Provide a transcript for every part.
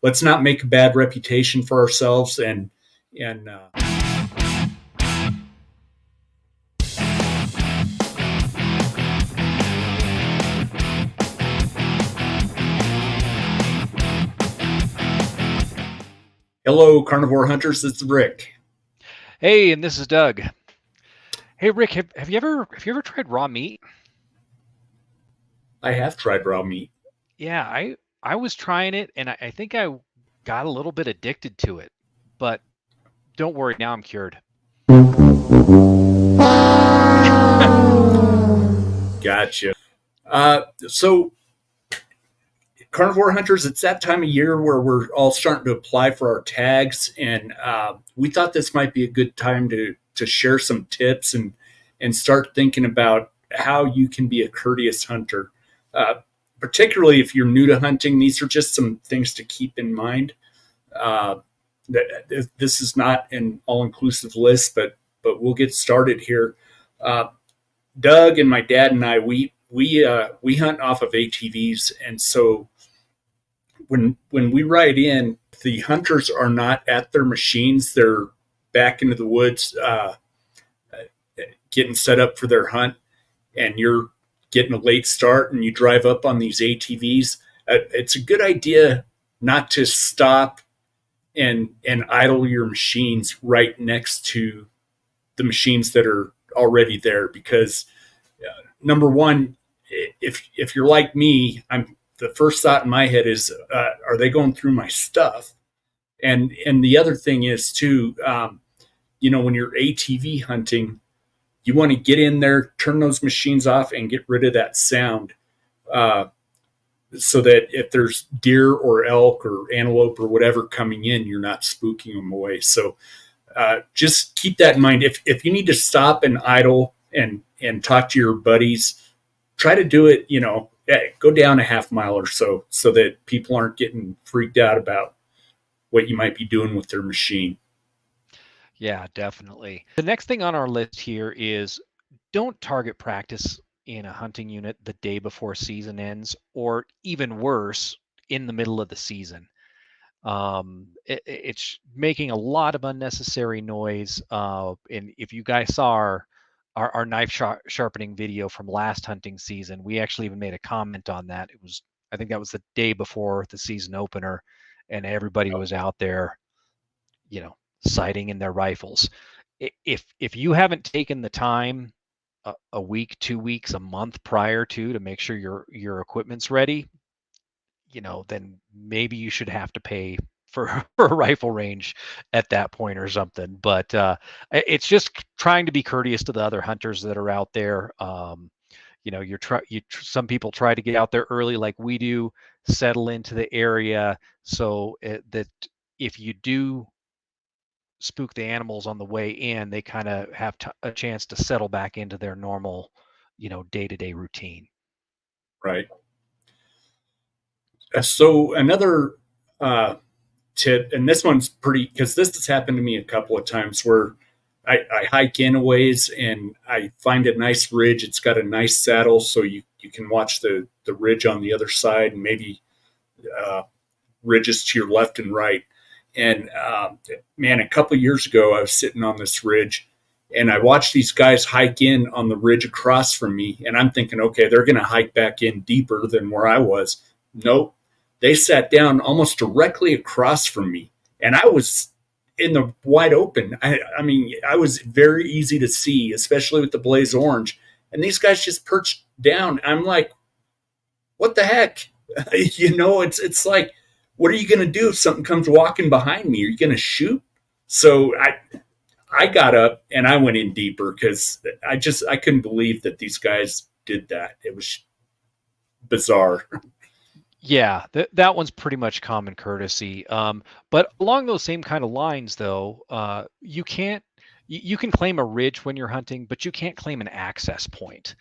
let's not make a bad reputation for ourselves. And Hello, Carnivore Hunters. It's Rick. Hey, and this is Doug. Hey, Rick, have you ever tried raw meat? I have tried raw meat. Yeah, I was trying it, and I think I got a little bit addicted to it. But don't worry, now I'm cured. Gotcha. So, Carnivore Hunters, it's that time of year where we're all starting to apply for our tags, and we thought this might be a good time to share some tips and start thinking about how you can be a courteous hunter. Uh, Particularly if you're new to hunting, these are just some things to keep in mind. Uh, this is not an all-inclusive list, but we'll get started here. Uh, Doug and my dad and I, we hunt off of ATVs, and so when we ride in, the hunters are not at their machines; they're back into the woods, getting set up for their hunt, and you're getting a late start, and you drive up on these ATVs. It's a good idea not to stop and idle your machines right next to the machines that are already there, because number one, if you're like me, I'm the first thought in my head is, are they going through my stuff? And the other thing is too, when you're ATV hunting, you want to get in there, turn those machines off, and get rid of that sound, uh, so that if there's deer or elk or antelope or whatever coming in, you're not spooking them away. So just keep that in mind. If you need to stop and idle and talk to your buddies, try to do it. Go down a half mile or so that people aren't getting freaked out about what you might be doing with their machine. Yeah, definitely. The next thing on our list here is don't target practice in a hunting unit the day before season ends, or even worse, in the middle of the season. It's making a lot of unnecessary noise. And if you guys saw our knife sharpening video from last hunting season, we actually even made a comment on that. I think that was the day before the season opener, and everybody was out there, sighting in their rifles. If you haven't taken the time a week, 2 weeks, a month prior to make sure your equipment's ready, then maybe you should have to pay for a rifle range at that point or something. But it's just trying to be courteous to the other hunters that are out there. Some people try to get out there early, like we do, settle into the area so that if you do spook the animals on the way in, they kind of have a chance to settle back into their normal, day-to-day routine. Right. So another tip, and this one's pretty, because this has happened to me a couple of times, where I hike in a ways and I find a nice ridge. It's got a nice saddle, so you can watch the ridge on the other side, and maybe uh, ridges to your left and right. And man, a couple of years ago, I was sitting on this ridge, and I watched these guys hike in on the ridge across from me, and I'm thinking, okay, they're going to hike back in deeper than where I was. Nope, they sat down almost directly across from me, and I was in the wide open. I mean, I was very easy to see, especially with the blaze orange. And these guys just perched down. I'm like, what the heck? It's like, what are you going to do if something comes walking behind me? Are you going to shoot? So I got up and I went in deeper, because I couldn't believe that these guys did that. It was bizarre. Yeah, that one's pretty much common courtesy. But along those same kind of lines, though, you can claim a ridge when you're hunting, but you can't claim an access point.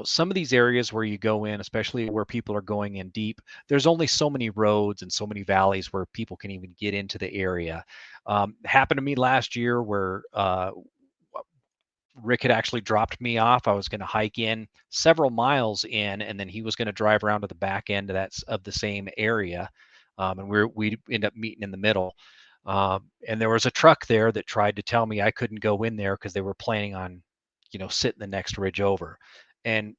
Some of these areas where you go in, especially where people are going in deep, there's only so many roads and so many valleys where people can even get into the area. Happened to me last year where Rick had actually dropped me off. I was going to hike in several miles in, and then he was going to drive around to the back end of the same area. and we end up meeting in the middle. And there was a truck there that tried to tell me I couldn't go in there because they were planning on, sitting the next ridge over. And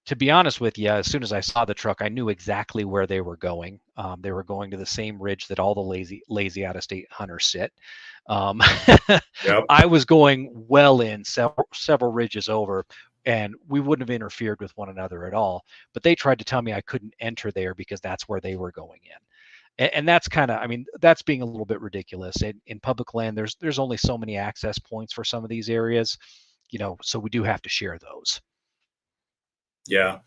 to be honest with you, as soon as I saw the truck, I knew exactly where they were going. They were going to the same ridge that all the lazy out of state hunters sit. Um, Yep. I was going well in several ridges over, and we wouldn't have interfered with one another at all. But they tried to tell me I couldn't enter there because that's where they were going in. And that's kind of, I mean, that's being a little bit ridiculous. In public land, there's only so many access points for some of these areas, so we do have to share those. Yeah.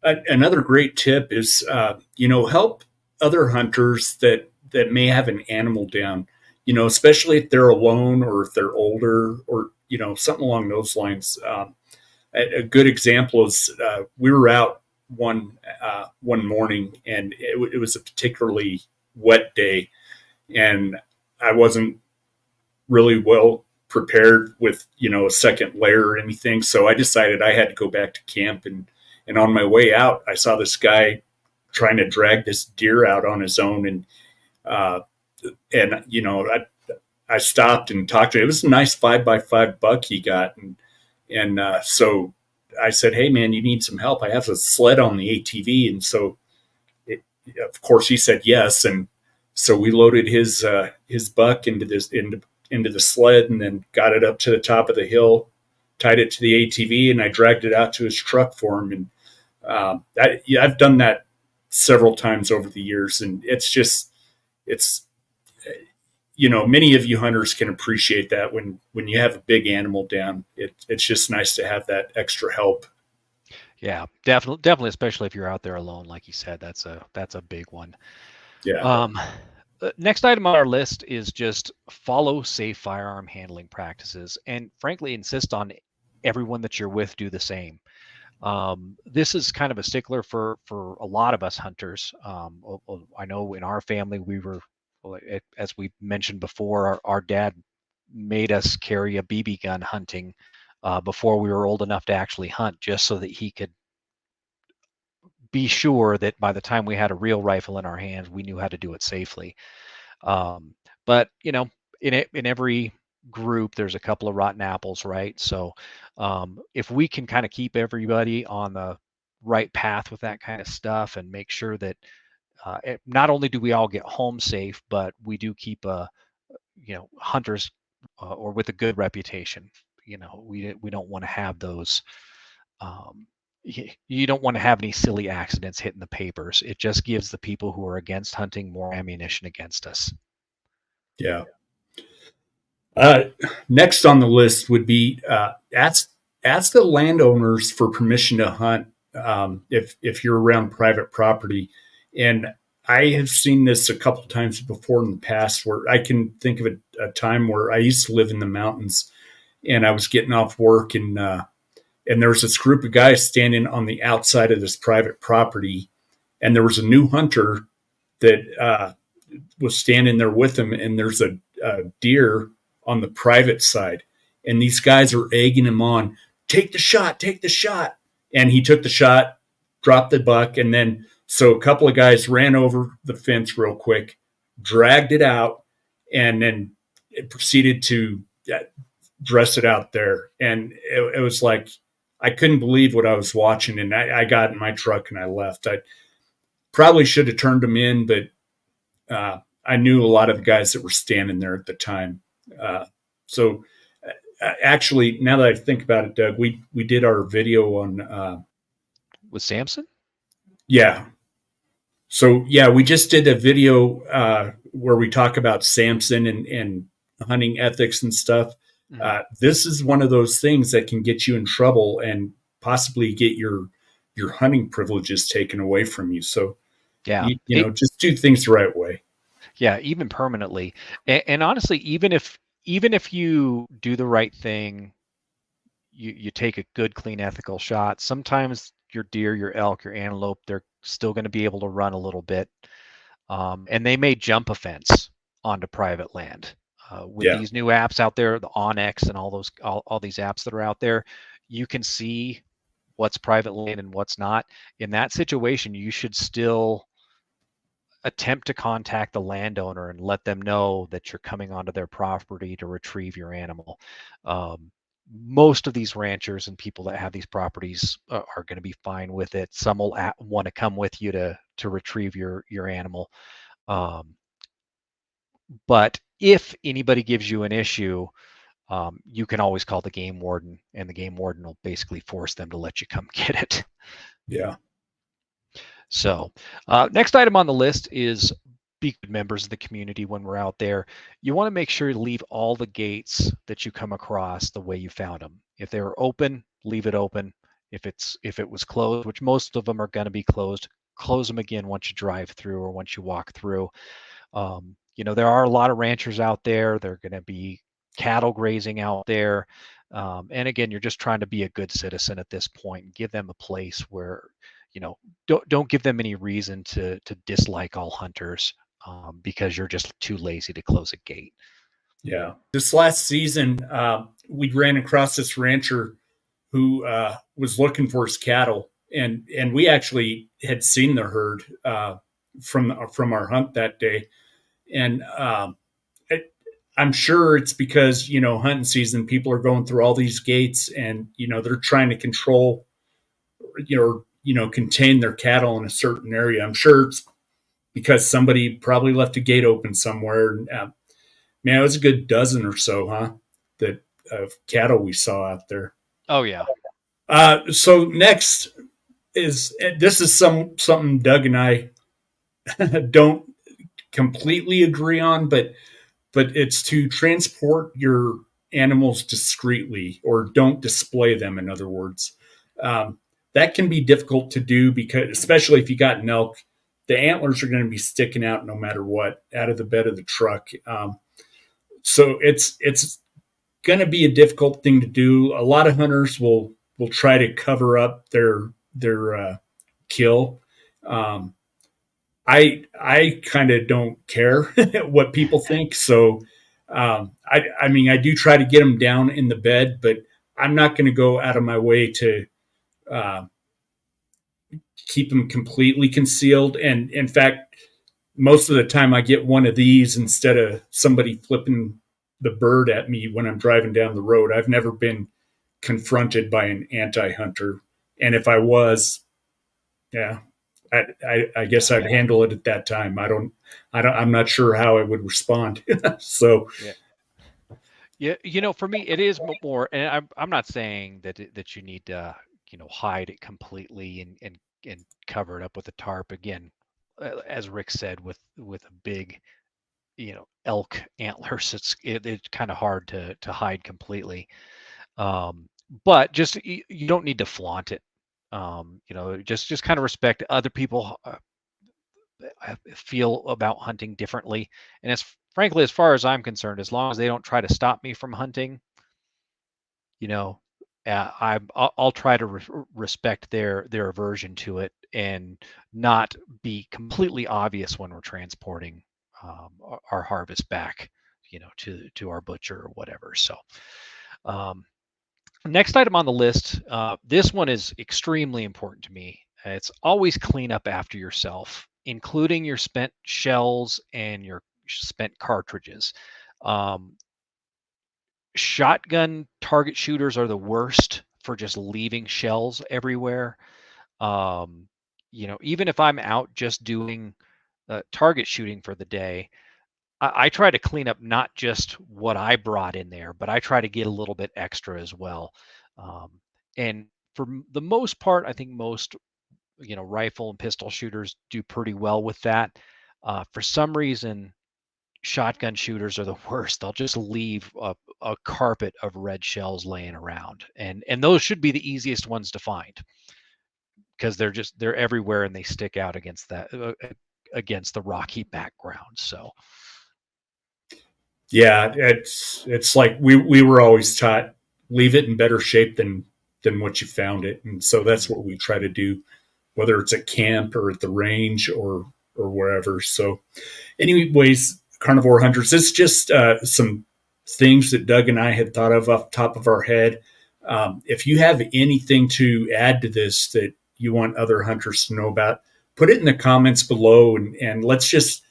Another great tip is, help other hunters that may have an animal down. Especially if they're alone or if they're older or something along those lines. A good example is we were out one morning and it was a particularly wet day, and I wasn't really well prepared with a second layer or anything. So I decided I had to go back to camp, and on my way out, I saw this guy trying to drag this deer out on his own, uh, and I stopped and talked to him. It was a nice 5x5 buck he got, and so I said, "Hey man, you need some help? I have a sled on the ATV," and so of course he said yes, and so we loaded his buck into the sled and then got it up to the top of the hill, tied it to the ATV, and I dragged it out to his truck for him. And I've done that several times over the years, and it's many of you hunters can appreciate that when you have a big animal down. It's just nice to have that extra help. Yeah, definitely, especially if you're out there alone, like you said, that's a big one. Yeah, Um, Next item on our list is just follow safe firearm handling practices, and frankly, insist on everyone that you're with do the same. This is kind of a stickler for a lot of us hunters. I know in our family we were, well, as we mentioned before, our dad made us carry a BB gun hunting before we were old enough to actually hunt, just so that he could be sure that by the time we had a real rifle in our hands, we knew how to do it safely. Um, but in every group, there's a couple of rotten apples, right? So if we can kind of keep everybody on the right path with that kind of stuff and make sure that not only do we all get home safe, but we do keep hunters or with a good reputation. We don't want to have those. Um, you don't want to have any silly accidents hitting the papers. It just gives the people who are against hunting more ammunition against us. yeah. Uh, Next on the list would be ask the landowners for permission to hunt if you're around private property. And I have seen this a couple of times before in the past, where I can think of a time where I used to live in the mountains, and I was getting off work, and there was this group of guys standing on the outside of this private property, and there was a new hunter that was standing there with him, and there's a deer on the private side, and these guys are egging him on. Take the shot, take the shot, and he took the shot, dropped the buck, and then so a couple of guys ran over the fence real quick, dragged it out, and then it proceeded to dress it out there, and it was like I couldn't believe what I was watching, and I got in my truck and I left. I probably should have turned him in, but I knew a lot of the guys that were standing there at the time. So actually, now that I think about it, Doug, we did our video on With Samson? yeah. So yeah, we just did a video where we talk about Samson and hunting ethics and stuff. Mhm. This is one of those things that can get you in trouble and possibly get your hunting privileges taken away from you. So Yeah. just do things the right way. Yeah, even permanently. And honestly, even if you do the right thing, you take a good, clean, ethical shot. Sometimes your deer, your elk, your antelope, they're still going to be able to run a little bit, and they may jump a fence onto private land. With Yeah, these new apps out there, the Onyx and all these apps that are out there, you can see what's private land and what's not. In that situation, you should still attempt to contact the landowner and let them know that you're coming onto their property to retrieve your animal. Most of these ranchers and people that have these properties are going to be fine with it. Some will want to come with you to retrieve your animal. Um, but if anybody gives you an issue, you can always call the game warden, and the game warden will basically force them to let you come get it. Yeah. So, next item on the list is be good members of the community when we're out there. You want to make sure you leave all the gates that you come across the way you found them. If they were open, leave it open. If it was closed, which most of them are going to be closed, close them again once you drive through or once you walk through. There are a lot of ranchers out there. They're going to be cattle grazing out there. And again, you're just trying to be a good citizen at this point and give them a place where, don't give them any reason to dislike all hunters because you're just too lazy to close a gate. Yeah. This last season, we ran across this rancher who was looking for his cattle, and we actually had seen the herd from our hunt that day, and I'm sure it's because hunting season, people are going through all these gates, and they're trying to control, contain their cattle in a certain area. I'm sure it's because somebody probably left a gate open somewhere. Man, it was a good dozen or so, huh? That of cattle we saw out there. Oh yeah. So next is this is something Doug and I don't completely agree on, but it's to transport your animals discreetly or don't display them. In other words, that can be difficult to do because, especially if you got an elk, the antlers are going to be sticking out no matter what out of the bed of the truck. So it's going to be a difficult thing to do. A lot of hunters will try to cover up their kill. Um, I kind of don't care what people think. So I mean I do try to get them down in the bed, but I'm not going to go out of my way to uh, keep them completely concealed. And in fact, most of the time I get one of these instead of somebody flipping the bird at me when I'm driving down the road. I've never been confronted by an anti-hunter, and if I was, yeah, I guess Yeah. I'd handle it at that time. I'm not sure how I would respond. So Yeah. Yeah, for me, it is more, and I'm not saying that you need to, hide it completely and cover it up with a tarp. Again, as Rick said, with a big, elk antlers, it's kind of hard to hide completely. Um, but just you don't need to flaunt it. Just kind of respect other people feel about hunting differently, and as frankly, as far as I'm concerned, as long as they don't try to stop me from hunting, you know, I'll try to respect their aversion to it and not be completely obvious when we're transporting our harvest back, to our butcher or whatever. So, um, next item on the list, this one is extremely important to me. It's always clean up after yourself, including your spent shells and your spent cartridges. Um, Shotgun target shooters are the worst for just leaving shells everywhere. Um, Even if I'm out just doing target shooting for the day, I try to clean up not just what I brought in there, but I try to get a little bit extra as well. Um, and for the most part, I think most rifle and pistol shooters do pretty well with that. For some reason, shotgun shooters are the worst. They'll just leave a carpet of red shells laying around, and those should be the easiest ones to find because they're everywhere and they stick out against that against the rocky background. So yeah, it's like we were always taught leave it in better shape than what you found it, and so that's what we try to do, whether it's at camp or at the range or wherever. So, anyways, carnivore hunters, it's just some things that Doug and I had thought of off the top of our head. If you have anything to add to this that you want other hunters to know about, put it in the comments below, and let's just,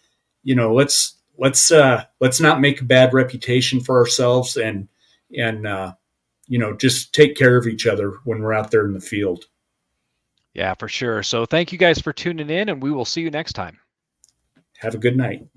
let's not make a bad reputation for ourselves, and just take care of each other when we're out there in the field. Yeah, for sure. So thank you guys for tuning in, and we will see you next time. Have a good night.